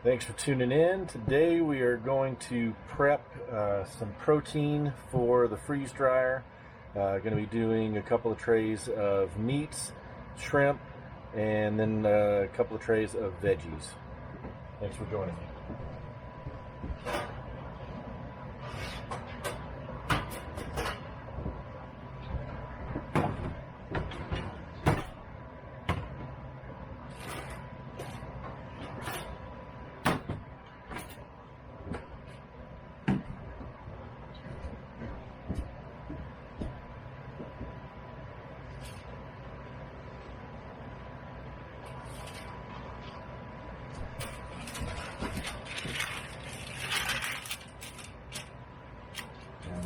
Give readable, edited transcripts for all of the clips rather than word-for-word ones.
Thanks for tuning in. Today we are going to prep some protein for the freeze dryer. Going to be doing a couple of trays of meats, shrimp, and then a couple of trays of veggies. Thanks for joining me.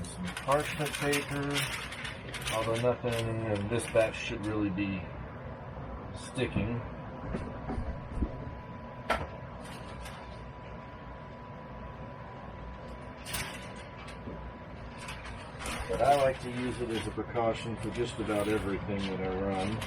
Some parchment paper, although nothing in this batch should really be sticking. But I like to use it as a precaution for just about everything that I run.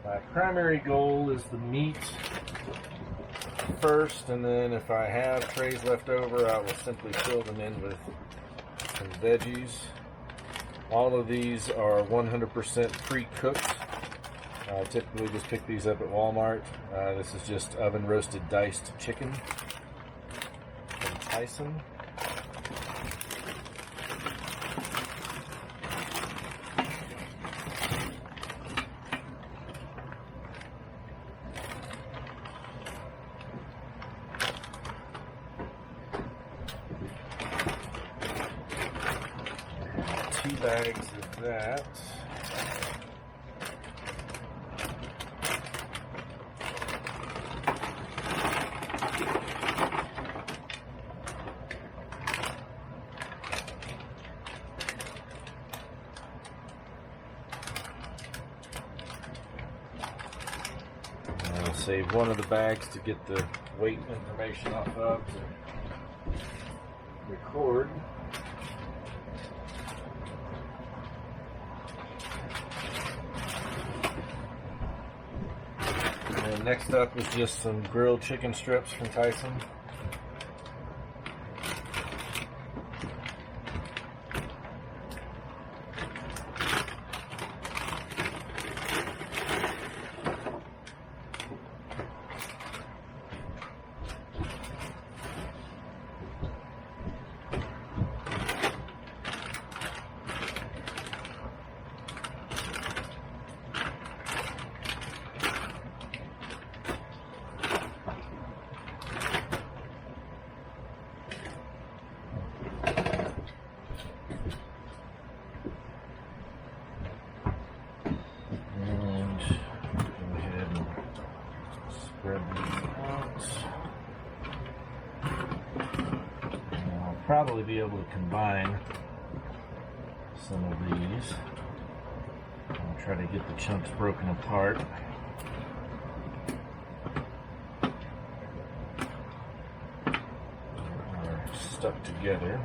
My primary goal is the meat first, and then if I have trays left over, I will simply fill them in with some veggies. All of these are 100% pre-cooked. I typically just pick these up at Walmart. This is just oven roasted diced chicken from Tyson. Two bags of that. I'll save one of the bags to get the weight information off of to record. And next up is just some grilled chicken strips from Tyson. Spread these out. And I'll probably be able to combine some of these. I'll try to get the chunks broken apart. Or stuck together.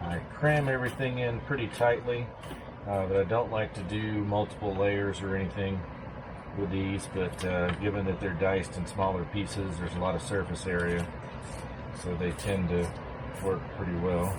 I cram everything in pretty tightly, but I don't like to do multiple layers or anything with these, but given that they're diced in smaller pieces, there's a lot of surface area, so they tend to work pretty well.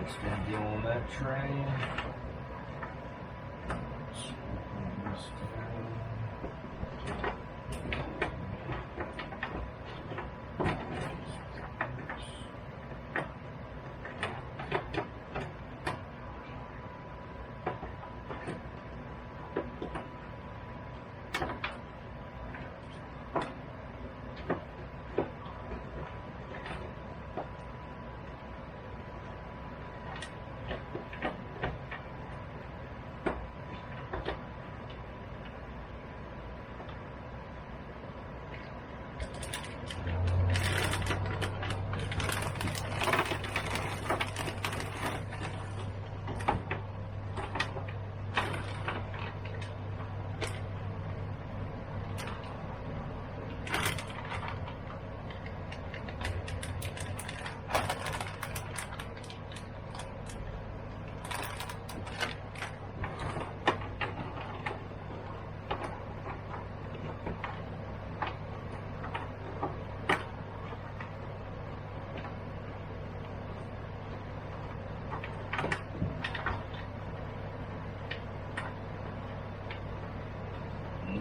Next one go on that tray.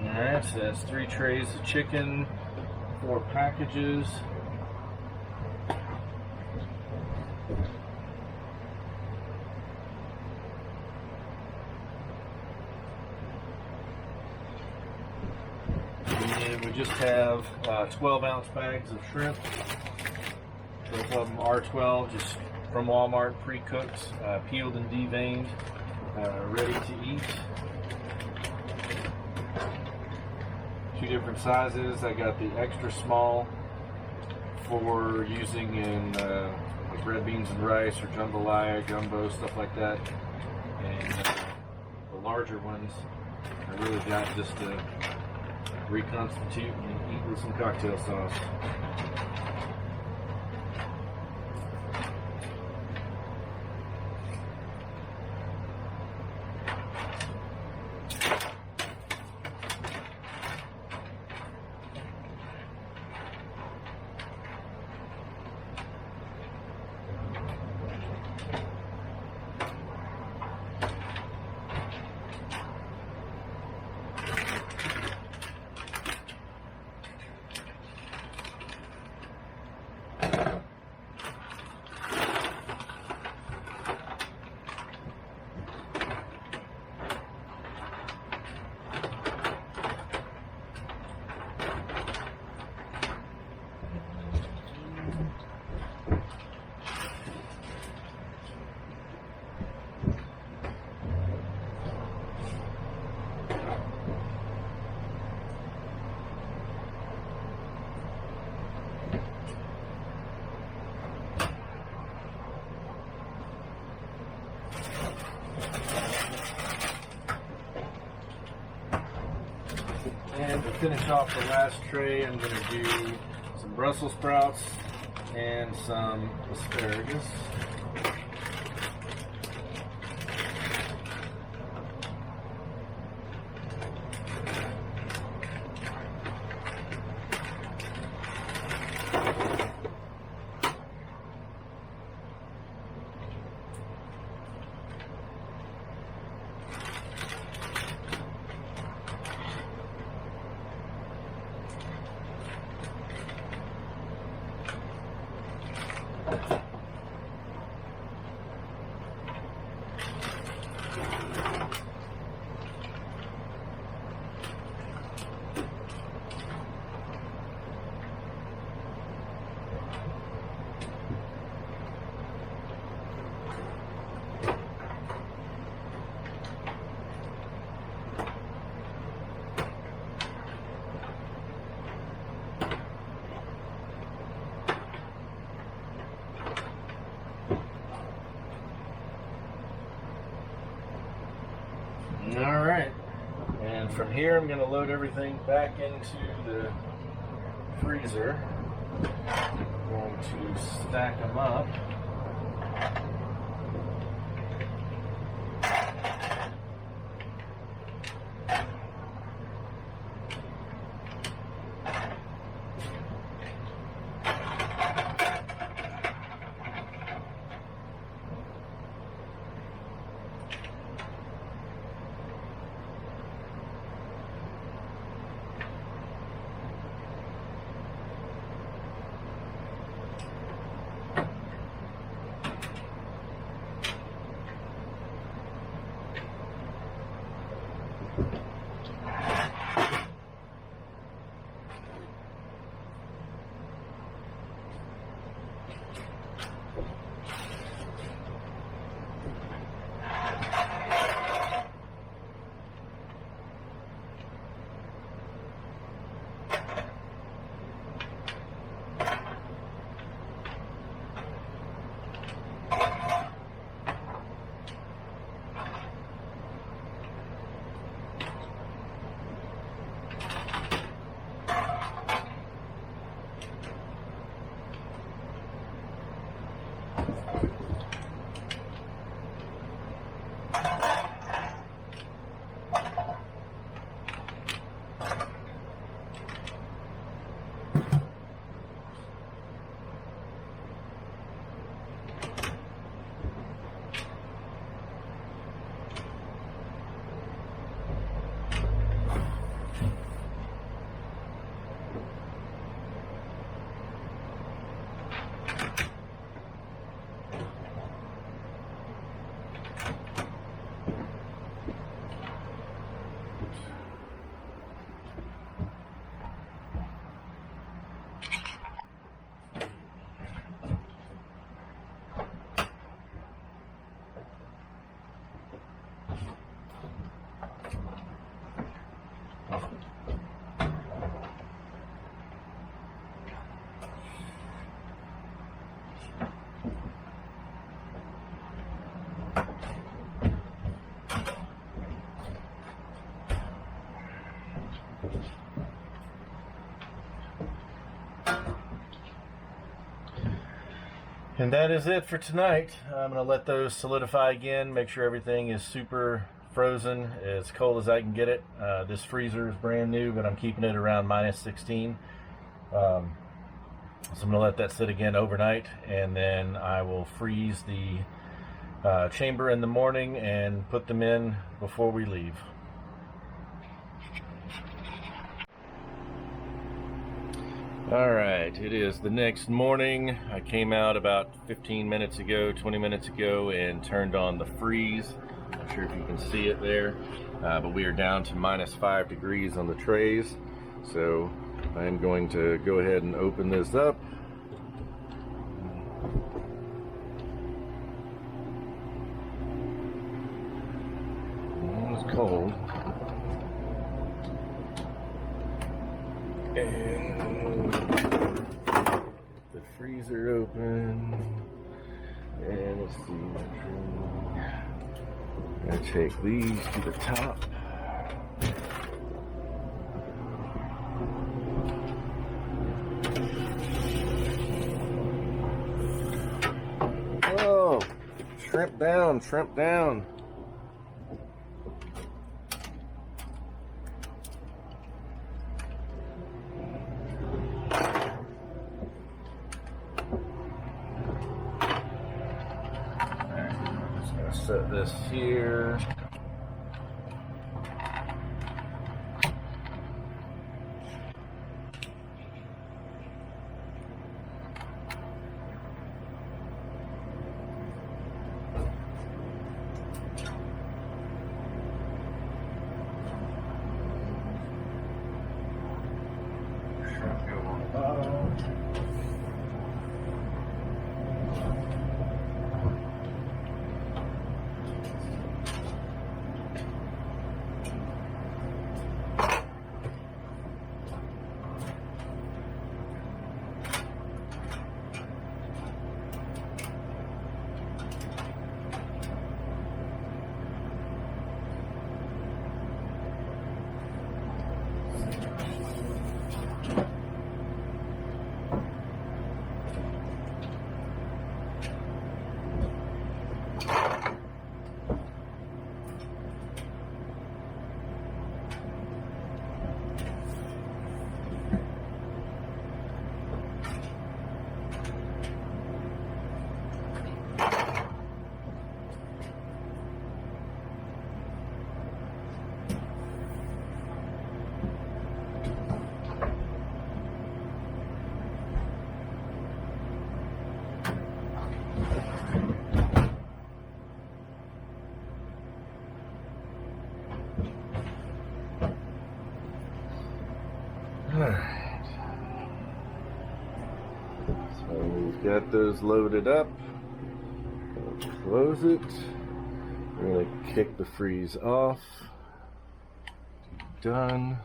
Alright, so that's 3 trays of chicken, 4 packages. And we just have 12-ounce bags of shrimp. Both of them are 12, just from Walmart, pre-cooked, peeled and deveined, ready to eat. 2 different sizes. I got the extra small for using in like red beans and rice or jambalaya, gumbo, stuff like that. And the larger ones I really got just to reconstitute and eat with some cocktail sauce. And to finish off the last tray, I'm going to do some Brussels sprouts and some asparagus. All right, and from here I'm going to load everything back into the freezer. I'm going to stack them up. And that is it for tonight. I'm going to let those solidify again, make sure everything is super frozen, as cold as I can get it. This freezer is brand new, but I'm keeping it around -16. So I'm going to let that sit again overnight, and then I will freeze the chamber in the morning and put them in before we leave. Alright, it is the next morning. I came out about 15 minutes ago, 20 minutes ago, and turned on the freeze. Not sure if you can see it there, but we are down to -5 degrees on the trays. So I am going to go ahead and open this up. It's cold. And the freezer open, and let's see, I'm gonna take these to the top. Oh, shrimp down, shrimp down. Set this here. Shrimp go on the bottom. Alright, so we've got those loaded up. Close it. We're going to kick the freeze off. Done.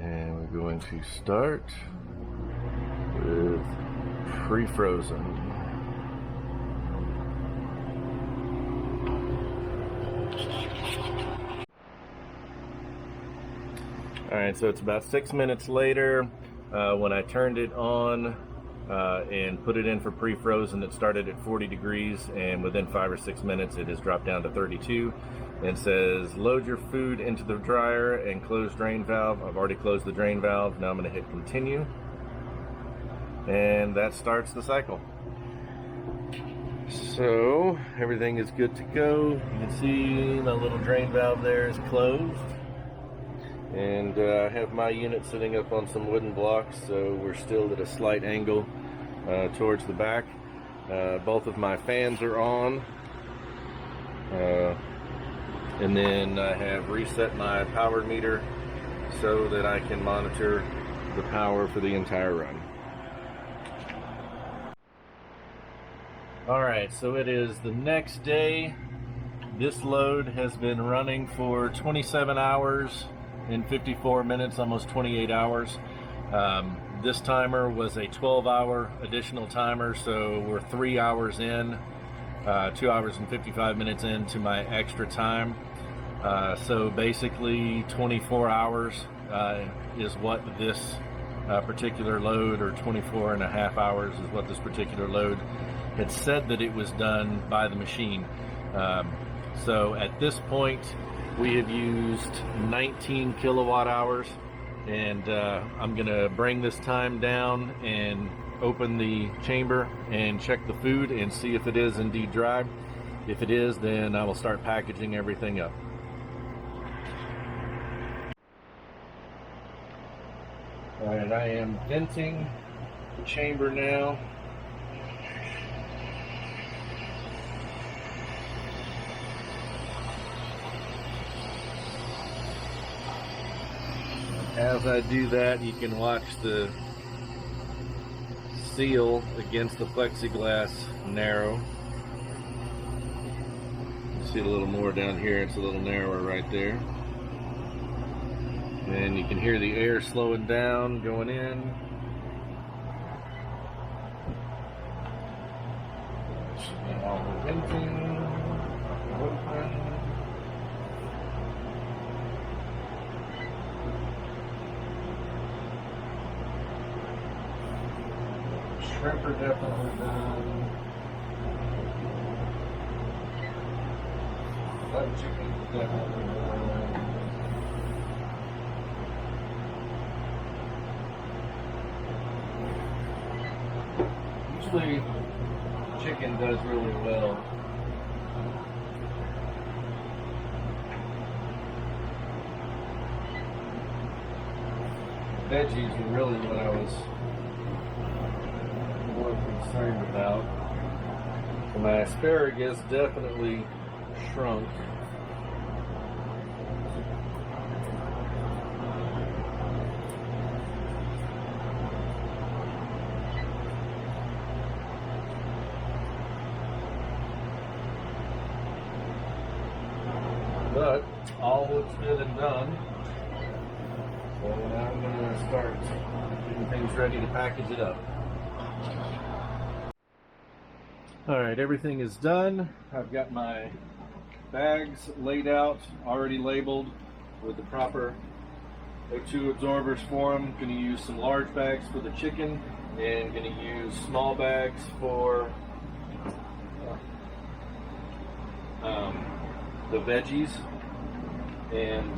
And we're going to start with PreFrozen. Alright, so it's about 6 minutes later. When I turned it on and put it in for pre-frozen, it started at 40 degrees, and within 5 or 6 minutes it has dropped down to 32 and says load your food into the dryer and close drain valve. I've already closed the drain valve. Now I'm going to hit continue, and that starts the cycle. So everything is good to go. You can see my little drain valve there is closed. And I have my unit sitting up on some wooden blocks, so we're still at a slight angle towards the back. Both of my fans are on. And then I have reset my power meter so that I can monitor the power for the entire run. Alright, so it is the next day. This load has been running for 27 hours in 54 minutes, almost 28 hours. This timer was a 12-hour additional timer, so we're 3 hours in, 2 hours and 55 minutes into my extra time. So basically 24 hours is what this particular load, or 24.5 hours is what this particular load had said that it was done by the machine. So at this point we have used 19 kilowatt hours, and I'm gonna bring this time down and open the chamber and check the food and see if it is indeed dry. If it is, then I will start packaging everything up. Alright, I am venting the chamber now. As I do that, you can watch the seal against the plexiglass narrow. You see a little more down here, it's a little narrower right there. And you can hear the air slowing down, going in. All the venting, open. Shrimp are definitely done. Butter chicken is definitely done. Usually chicken does really well. Veggies were really what I was more concerned about. So my asparagus definitely shrunk. But all looks good and done. So now I'm going to start getting things ready to package it up. Alright, everything is done. I've got my bags laid out, already labeled with the proper O2 absorbers for them. Going to use some large bags for the chicken, and going to use small bags for the veggies, and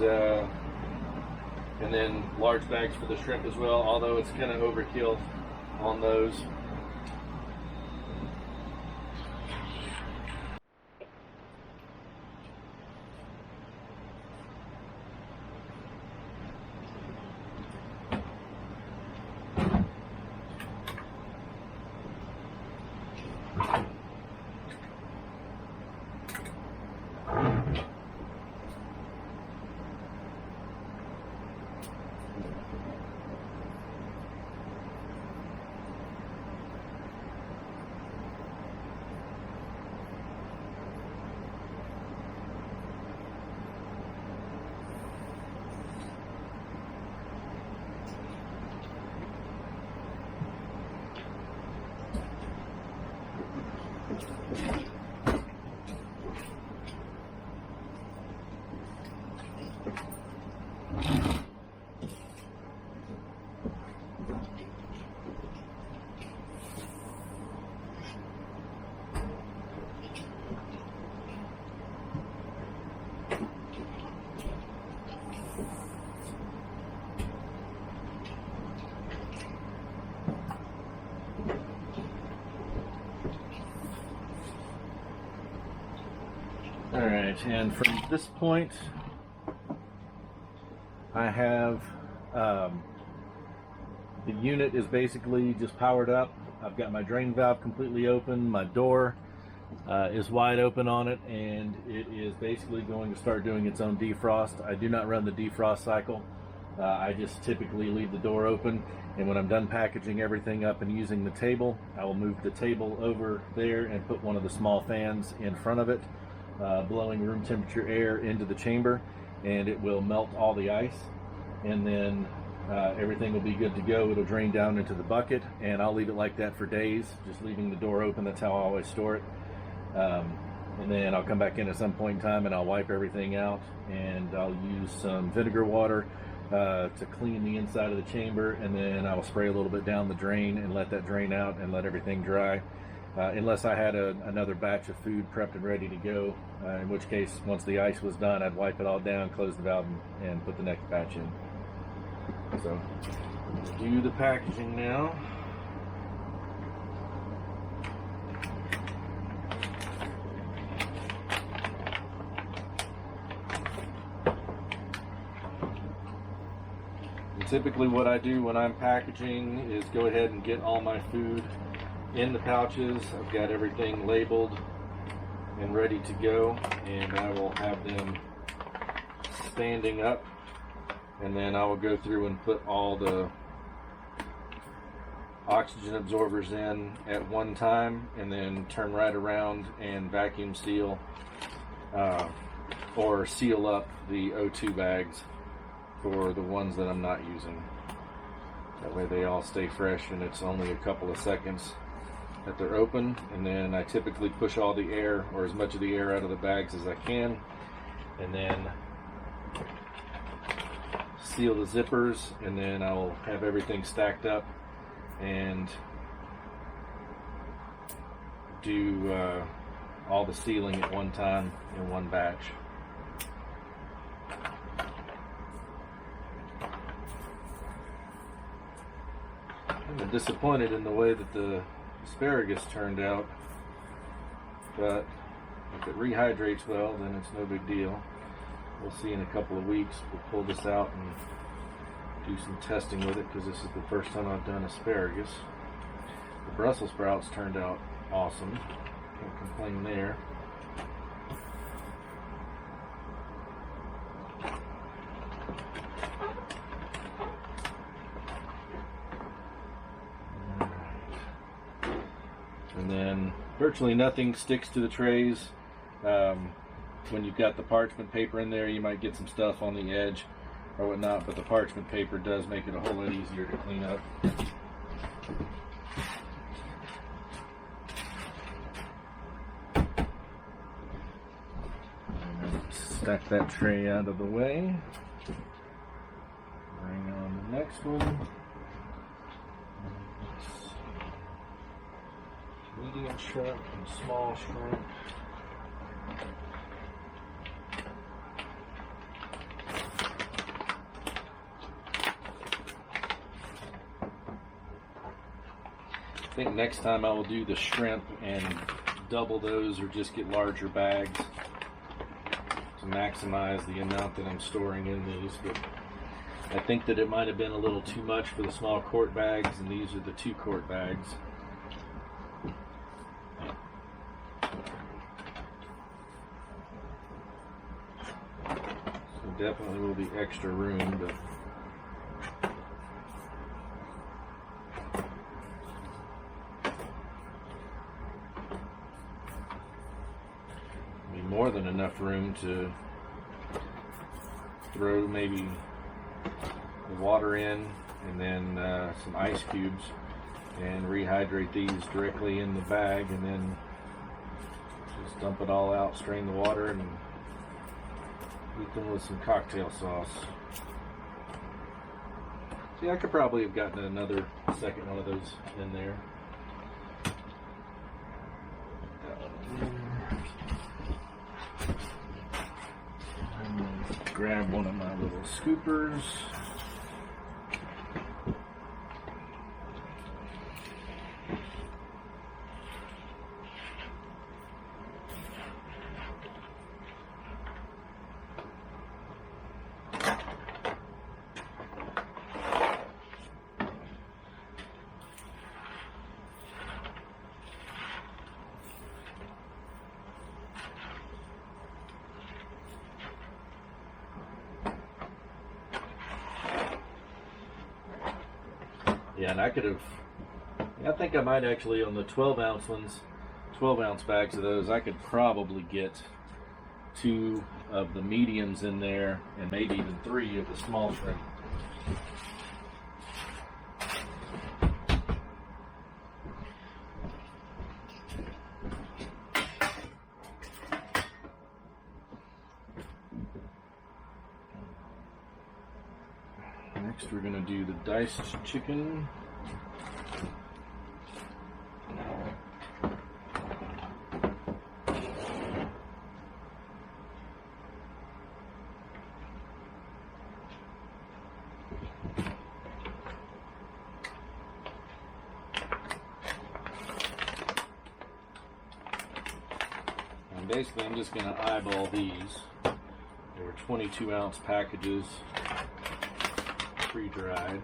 then large bags for the shrimp as well, although it's kind of overkill on those. Alright, and from this point I have the unit is basically just powered up. I've got my drain valve completely open, my door is wide open on it, and it is basically going to start doing its own defrost. I do not run the defrost cycle. I just typically leave the door open, and when I'm done packaging everything up and using the table, I will move the table over there and put one of the small fans in front of it, blowing room temperature air into the chamber, and it will melt all the ice, and then everything will be good to go. It'll drain down into the bucket, and I'll leave it like that for days, just leaving the door open. That's how I always store it. And then I'll come back in at some point in time and I'll wipe everything out, and I'll use some vinegar water to clean the inside of the chamber, and then I will spray a little bit down the drain and let that drain out and let everything dry. Unless I had another batch of food prepped and ready to go, in which case, once the ice was done, I'd wipe it all down, close the valve, and put the next batch in. So, do the packaging now. And typically what I do when I'm packaging is go ahead and get all my food in the pouches. I've got everything labeled and ready to go, and I will have them standing up, and then I will go through and put all the oxygen absorbers in at one time, and then turn right around and vacuum seal or seal up the O2 bags for the ones that I'm not using. That way they all stay fresh, and it's only a couple of seconds that they're open. And then I typically push all the air, or as much of the air, out of the bags as I can, and then seal the zippers, and then I'll have everything stacked up and do all the sealing at one time in one batch. I'm disappointed in the way that the asparagus turned out, but if it rehydrates well, then it's no big deal. We'll see in a couple of weeks. We'll pull this out and do some testing with it, because this is the first time I've done asparagus. The Brussels sprouts turned out awesome. Can't complain there. And then virtually nothing sticks to the trays. When you've got the parchment paper in there, you might get some stuff on the edge or whatnot, but the parchment paper does make it a whole lot easier to clean up. Stack that tray out of the way. Bring on the next one. Medium shrimp and small shrimp. I think next time I will do the shrimp and double those, or just get larger bags to maximize the amount that I'm storing in these. But I think that it might have been a little too much for the small quart bags, and these are the 2-quart bags. So definitely will be extra room, but more than enough room to throw maybe the water in, and then some ice cubes, and rehydrate these directly in the bag, and then just dump it all out, strain the water, and eat them with some cocktail sauce. See, I could probably have gotten another second one of those in there. Grab one of my little scoopers. Yeah, and I could have, I think I might actually, on the 12-ounce ones, 12-ounce bags of those, I could probably get 2 of the mediums in there, and maybe even 3 of the small shrimp. Next we're going to do the diced chicken. And basically I'm just going to eyeball these. They were 22-ounce packages, pre-dried.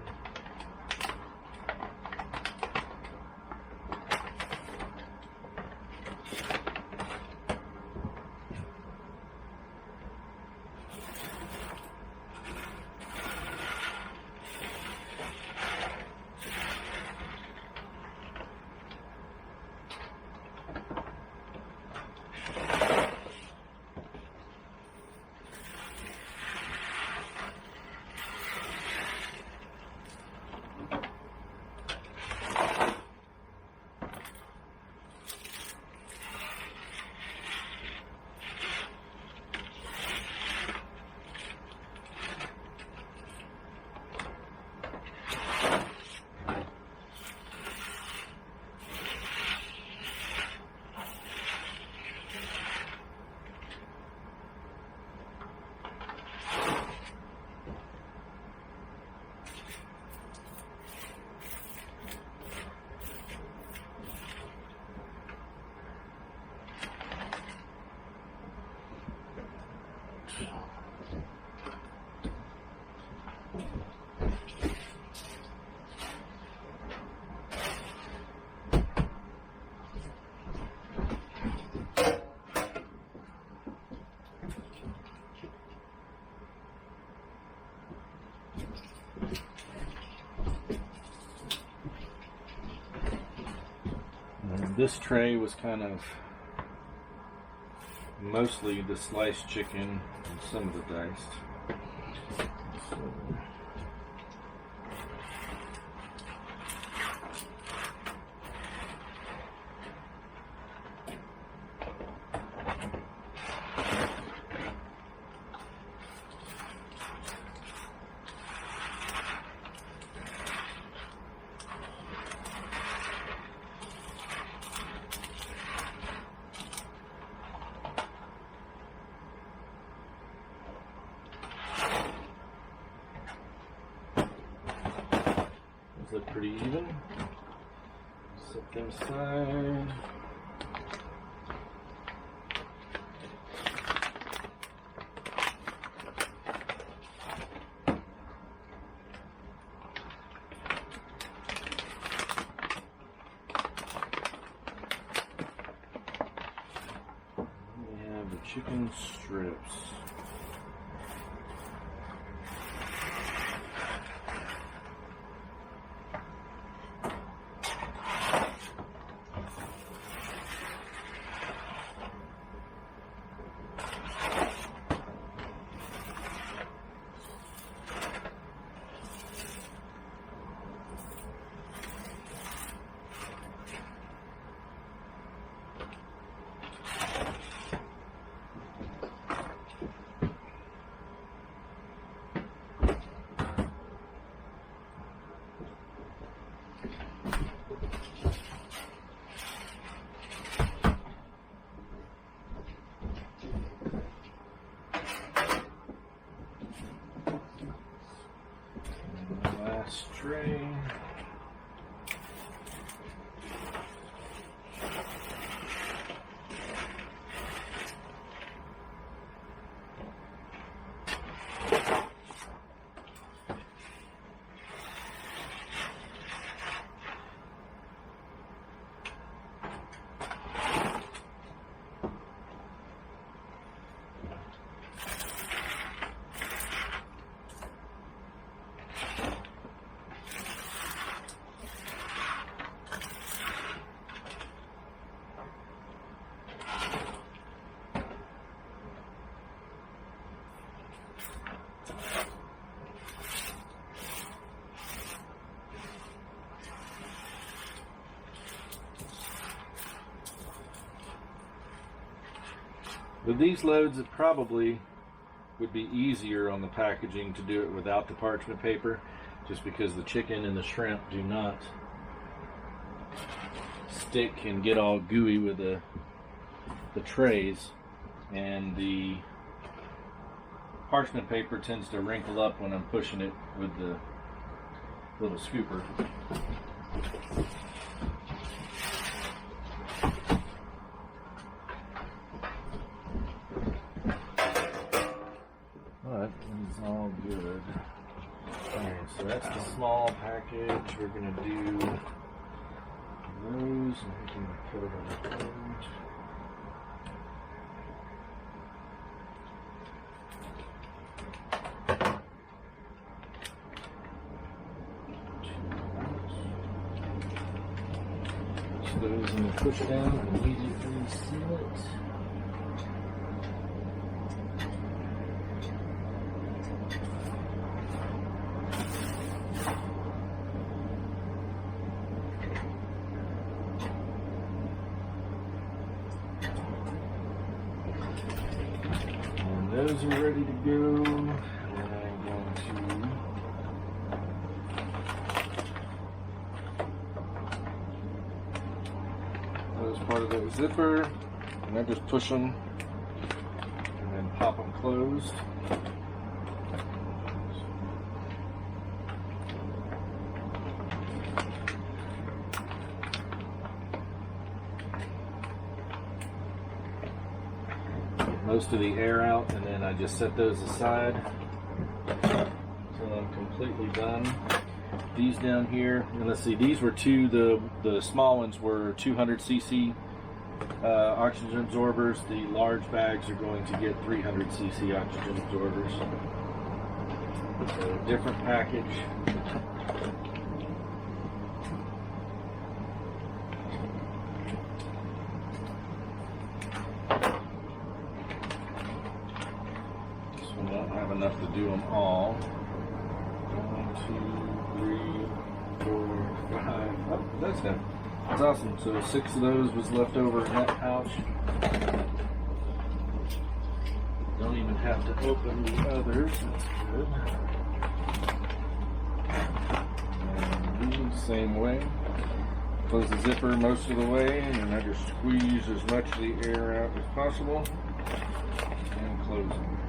This tray was kind of mostly the sliced chicken and some of the diced. So, look pretty even. Set them aside. We have the chicken strips. Last tray. With these loads, it probably would be easier on the packaging to do it without the parchment paper. just because the chicken and the shrimp do not stick and get all gooey with the trays, and the parchment paper tends to wrinkle up when I'm pushing it with the little scooper. But it's all good. Alright, so that's the small package. We're going to do those, and we can put it on the page. Those in the push down and immediately seal it. And those are ready to go. And I'm going to as part of the zipper, and I just push them and then pop them closed. Get most of the air out, and then I just set those aside until I'm completely done. These down here, and let's see, these were the small ones were 200 cc oxygen absorbers. The large bags are going to get 300 cc oxygen absorbers. So different package. This one won't have enough to do them all. 1, 2, 3, 4, 5. Oh, that's good. That's awesome. So 6 of those was left over in that pouch. Don't even have to open the others. That's good. And these, same way. Close the zipper most of the way, and I just squeeze as much of the air out as possible and close them.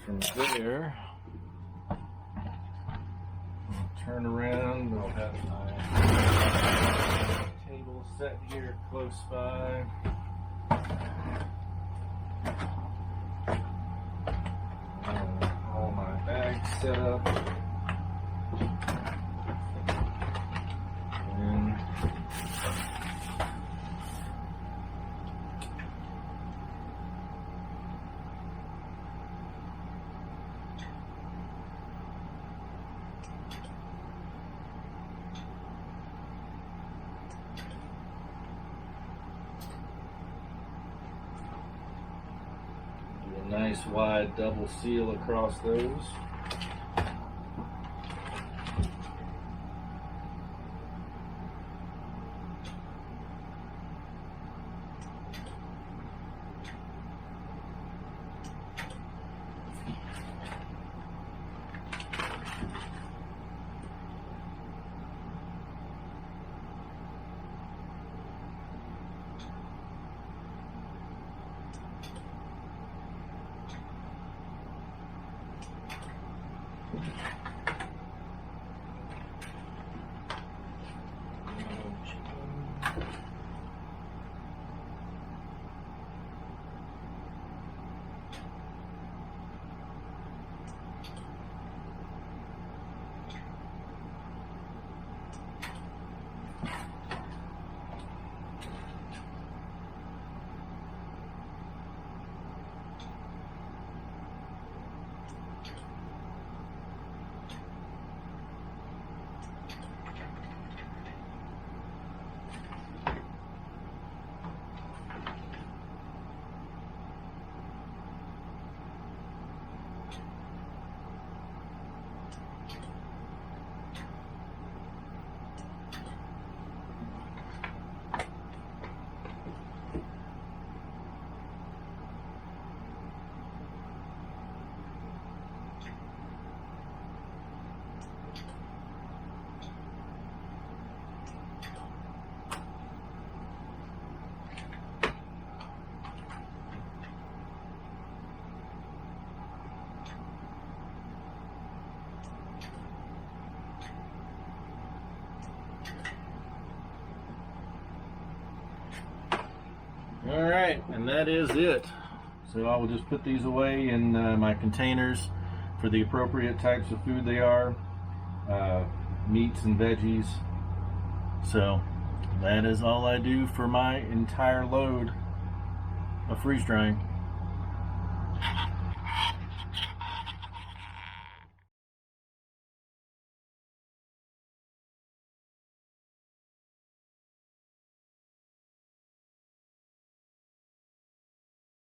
From there, I'll turn around. I'll have my table set here close by. All my bags set up. And nice wide double seal across those. All right, and that is it. So I will just put these away in my containers for the appropriate types of food they are, meats and veggies. So that is all I do for my entire load of freeze drying.